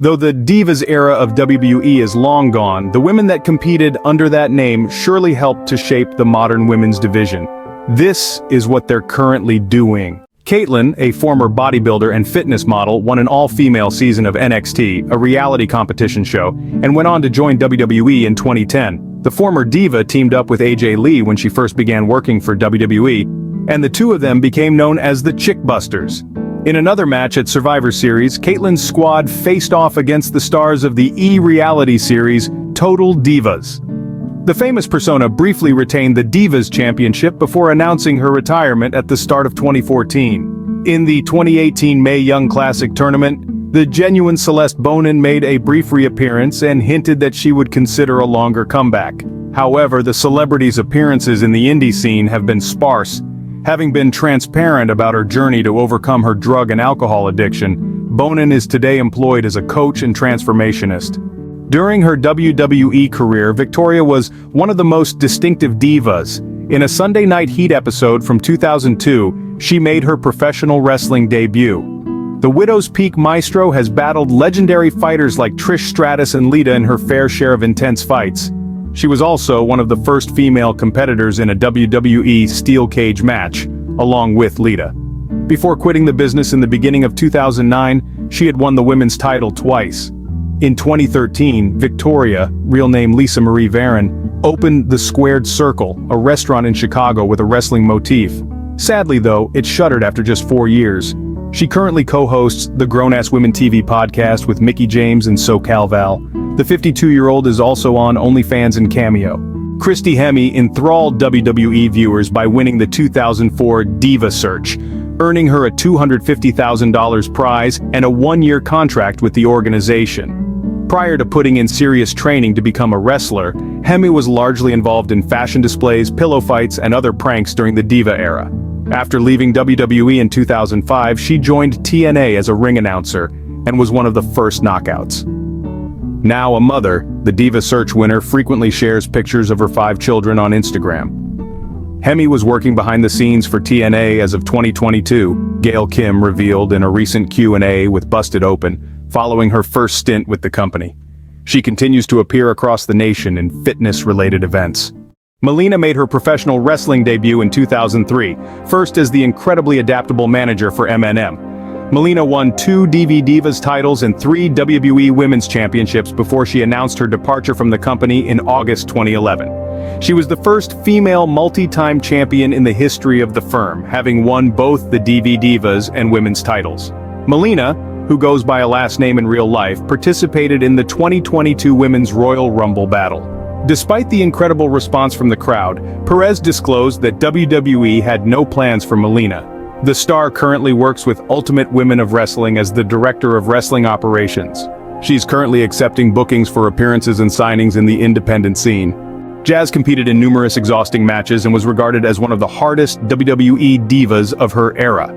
Though the Divas era of WWE is long gone, the women that competed under that name surely helped to shape the modern women's division. This is what they're currently doing. Kaitlyn, a former bodybuilder and fitness model, won an all-female season of NXT, a reality competition show, and went on to join WWE in 2010. The former diva teamed up with AJ Lee when she first began working for WWE, and the two of them became known as the Chick Busters. In another match at Survivor Series, Kaitlyn's squad faced off against the stars of the E-reality series, Total Divas. The famous persona briefly retained the Divas Championship before announcing her retirement at the start of 2014. In the 2018 Mae Young Classic tournament, the genuine Celeste Bonin made a brief reappearance and hinted that she would consider a longer comeback. However, the celebrity's appearances in the indie scene have been sparse. Having been transparent about her journey to overcome her drug and alcohol addiction, Bonin is today employed as a coach and transformationist. During her WWE career, Victoria was one of the most distinctive divas. In a Sunday Night Heat episode from 2002, she made her professional wrestling debut. The Widow's Peak Maestro has battled legendary fighters like Trish Stratus and Lita in her fair share of intense fights. She was also one of the first female competitors in a WWE steel cage match, along with Lita. Before quitting the business in the beginning of 2009, she had won the women's title twice. In 2013, Victoria, real name Lisa Marie Varon, opened the Squared Circle, a restaurant in Chicago with a wrestling motif. Sadly though, it shuttered after just 4 years. She currently co-hosts the Grown Ass Women TV podcast with Mickie James and SoCal Val. The 52-year-old is also on OnlyFans and Cameo. Christy Hemme enthralled WWE viewers by winning the 2004 Diva Search, earning her a $250,000 prize and a 1-year contract with the organization. Prior to putting in serious training to become a wrestler, Hemme was largely involved in fashion displays, pillow fights, and other pranks during the Diva era. After leaving WWE in 2005, she joined TNA as a ring announcer and was one of the first knockouts. Now a mother, the Diva Search winner frequently shares pictures of her 5 children on Instagram. Hemme was working behind the scenes for TNA as of 2022, Gail Kim revealed in a recent Q&A with Busted Open, following her first stint with the company. She continues to appear across the nation in fitness-related events. Melina made her professional wrestling debut in 2003, first as the incredibly adaptable manager for MNM. Melina won 2 DV Divas titles and 3 WWE Women's Championships before she announced her departure from the company in August 2011. She was the first female multi-time champion in the history of the firm, having won both the DV Divas and women's titles. Melina, who goes by a last name in real life, participated in the 2022 Women's Royal Rumble battle. Despite the incredible response from the crowd, Perez disclosed that WWE had no plans for Melina. The star currently works with Ultimate Women of Wrestling as the Director of Wrestling Operations. She's currently accepting bookings for appearances and signings in the independent scene. Jazz competed in numerous exhausting matches and was regarded as one of the hardest WWE divas of her era.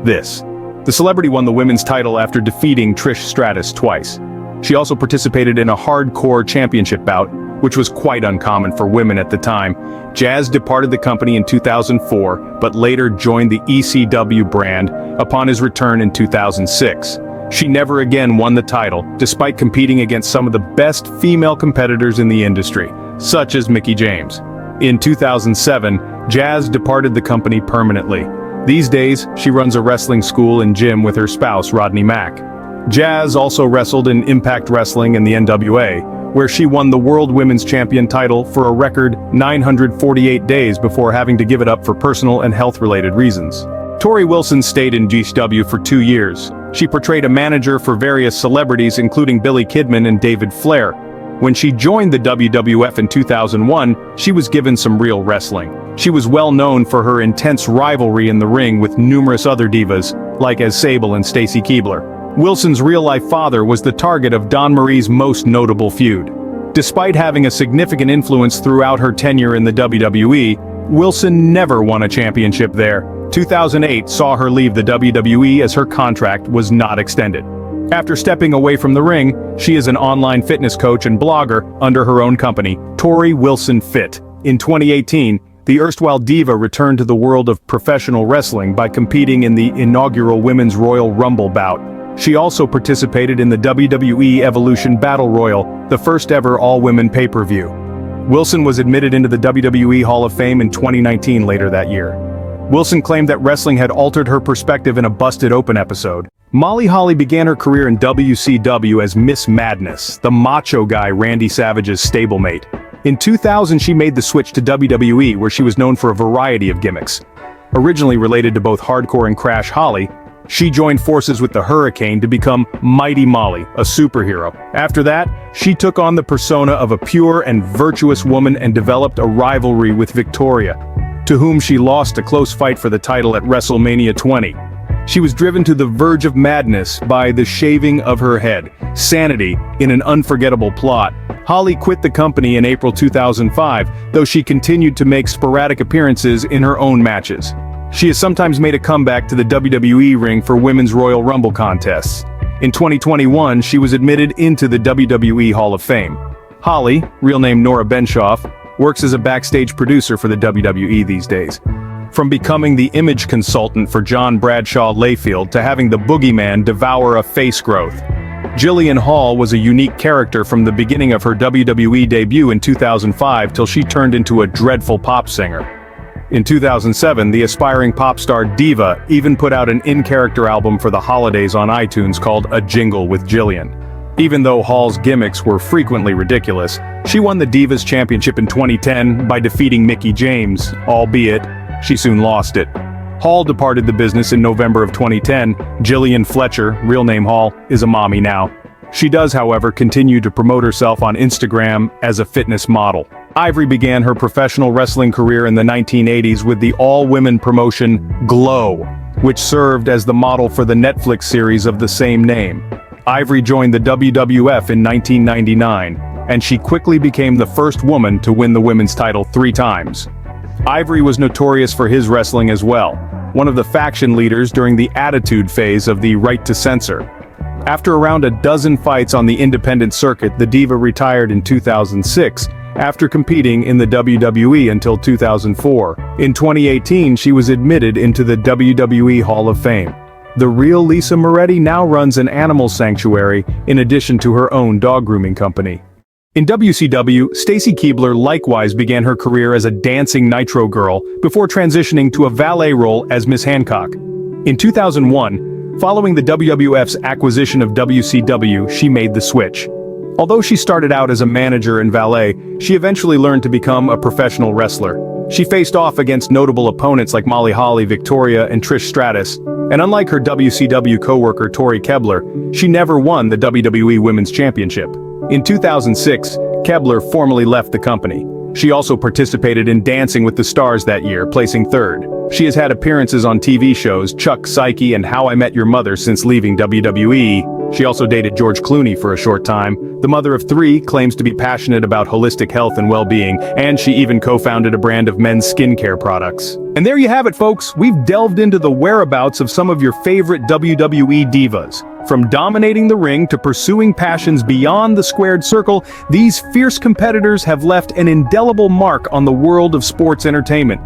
The celebrity won the women's title after defeating Trish Stratus twice. She also participated in a hardcore championship bout, which was quite uncommon for women at the time. Jazz departed the company in 2004, but later joined the ECW brand upon his return in 2006. She never again won the title, despite competing against some of the best female competitors in the industry, such as Mickie James. In 2007, Jazz departed the company permanently. These days, she runs a wrestling school and gym with her spouse, Rodney Mack. Jazz also wrestled in Impact Wrestling and the NWA, where she won the World Women's Champion title for a record 948 days before having to give it up for personal and health-related reasons. Tori Wilson stayed in GCW for 2 years. She portrayed a manager for various celebrities including Billy Kidman and David Flair. When she joined the WWF in 2001, she was given some real wrestling. She was well known for her intense rivalry in the ring with numerous other divas, like as Sable and Stacy Keibler. Wilson's real-life father was the target of Dawn Marie's most notable feud. Despite having a significant influence throughout her tenure in the WWE, Wilson never won a championship there. 2008 saw her leave the WWE as her contract was not extended. After stepping away from the ring, she is an online fitness coach and blogger under her own company, Tori Wilson Fit. In 2018, the erstwhile diva returned to the world of professional wrestling by competing in the inaugural Women's Royal Rumble bout. She also participated in the WWE Evolution Battle Royal, the first ever all-women pay-per-view. Wilson was admitted into the WWE Hall of Fame in 2019 later that year. Wilson claimed that wrestling had altered her perspective in a Busted Open episode. Molly Holly began her career in WCW as Miss Madness, the macho guy Randy Savage's stablemate. In 2000 she made the switch to WWE, where she was known for a variety of gimmicks. Originally related to both Hardcore and Crash Holly, she joined forces with the Hurricane to become Mighty Molly, a superhero. After that, she took on the persona of a pure and virtuous woman and developed a rivalry with Victoria, to whom she lost a close fight for the title at WrestleMania 20. She was driven to the verge of madness by the shaving of her head, sanity in an unforgettable plot. Holly quit the company in April 2005, though she continued to make sporadic appearances in her own matches. She has sometimes made a comeback to the WWE ring for Women's Royal Rumble contests. In 2021, she was admitted into the WWE Hall of Fame. Holly, real name Nora Benshoff, works as a backstage producer for the WWE these days. From becoming the image consultant for John Bradshaw Layfield to having the boogeyman devour a face growth, Jillian Hall was a unique character from the beginning of her WWE debut in 2005 till she turned into a dreadful pop singer. In 2007, the aspiring pop star Diva even put out an in-character album for the holidays on iTunes called A Jingle with Jillian. Even though Hall's gimmicks were frequently ridiculous, she won the Divas Championship in 2010 by defeating Mickie James, albeit she soon lost it. Hall departed the business in November of 2010. Jillian Fletcher, real name Hall, is a mommy now. She does, however, continue to promote herself on Instagram as a fitness model. Ivory began her professional wrestling career in the 1980s with the all-women promotion Glow, which served as the model for the Netflix series of the same name. Ivory joined the WWF in 1999, and she quickly became the first woman to win the women's title 3 times. Ivory was notorious for his wrestling as well, one of the faction leaders during the Attitude phase of the Right to Censor. After around a dozen fights on the independent circuit, the Diva retired in 2006, after competing in the WWE until 2004. In 2018, she was admitted into the WWE Hall of Fame. The real Lisa Moretti now runs an animal sanctuary in addition to her own dog grooming company. In WCW, Stacy Keibler likewise began her career as a dancing Nitro girl before transitioning to a valet role as Miss Hancock. In 2001, following the WWF's acquisition of WCW, she made the switch. Although she started out as a manager and valet, she eventually learned to become a professional wrestler. She faced off against notable opponents like Molly Holly, Victoria, and Trish Stratus, and unlike her WCW co-worker Tori Kebler, she never won the WWE Women's Championship. In 2006, Kebler formally left the company. She also participated in Dancing with the Stars that year, placing 3rd. She has had appearances on TV shows Chuck, Psyche, and How I Met Your Mother since leaving WWE. She also dated George Clooney for a short time. The mother of 3 claims to be passionate about holistic health and well-being, and she even co-founded a brand of men's skincare products. And there you have it, folks. We've delved into the whereabouts of some of your favorite WWE divas. From dominating the ring to pursuing passions beyond the squared circle, these fierce competitors have left an indelible mark on the world of sports entertainment.